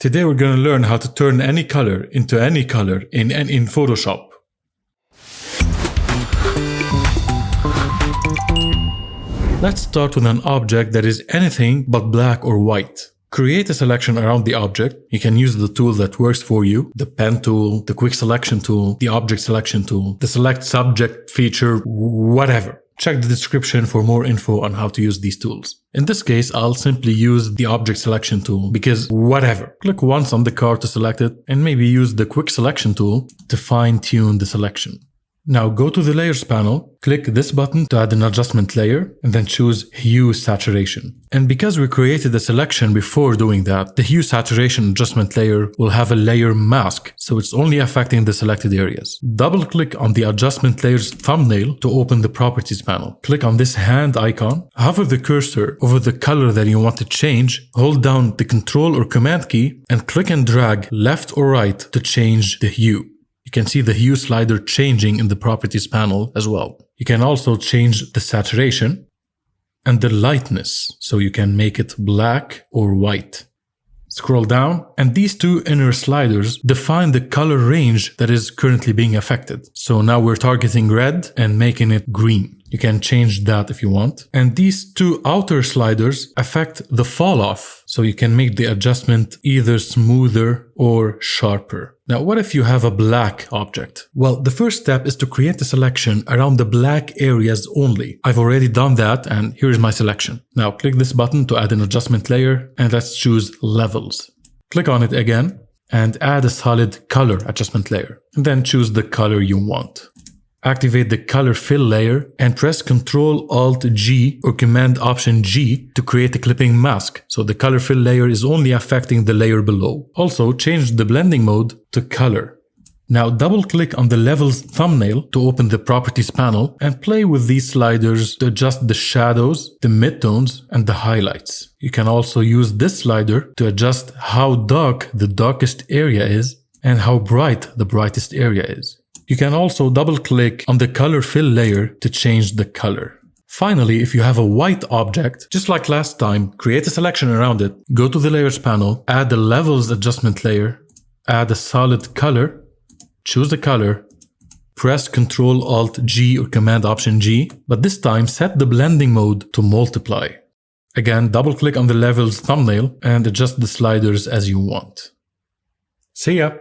Today we're going to learn how to turn any color into any color in Photoshop. Let's start with an object that is anything but black or white. Create a selection around the object. You can use the tool that works for you, the pen tool, the quick selection tool, the object selection tool, the select subject feature, whatever. Check the description for more info on how to use these tools. In this case, I'll simply use the object selection tool because whatever. Click once on the card to select it and maybe use the quick selection tool to fine-tune the selection. Now go to the layers panel, click this button to add an adjustment layer, and then choose hue saturation. And because we created a selection before doing that, the hue saturation adjustment layer will have a layer mask, so it's only affecting the selected areas. Double click on the adjustment layer's thumbnail to open the properties panel. Click on this hand icon, hover the cursor over the color that you want to change, hold down the Control or Command key, and click and drag left or right to change the hue. You can see the hue slider changing in the properties panel as well. You can also change the saturation and the lightness, so you can make it black or white. Scroll down, and these two inner sliders define the color range that is currently being affected. So now we're targeting red and making it green. You can change that if you want. And these two outer sliders affect the fall off, so you can make the adjustment either smoother or sharper. Now, what if you have a black object? Well, the first step is to create a selection around the black areas only. I've already done that, and here's my selection. Now, click this button to add an adjustment layer, and let's choose levels. Click on it again, and add a solid color adjustment layer, and then choose the color you want. Activate the color fill layer and press Ctrl-Alt-G or Command-Option-G to create a clipping mask, so the color fill layer is only affecting the layer below. Also, change the blending mode to color. Now double-click on the levels thumbnail to open the properties panel and play with these sliders to adjust the shadows, the midtones, and the highlights. You can also use this slider to adjust how dark the darkest area is and how bright the brightest area is. You can also double-click on the color fill layer to change the color. Finally, if you have a white object, just like last time, create a selection around it, go to the layers panel, add the levels adjustment layer, add a solid color, choose the color, press Ctrl-Alt-G or Command-Option-G, but this time set the blending mode to multiply. Again, double-click on the levels thumbnail and adjust the sliders as you want. See ya!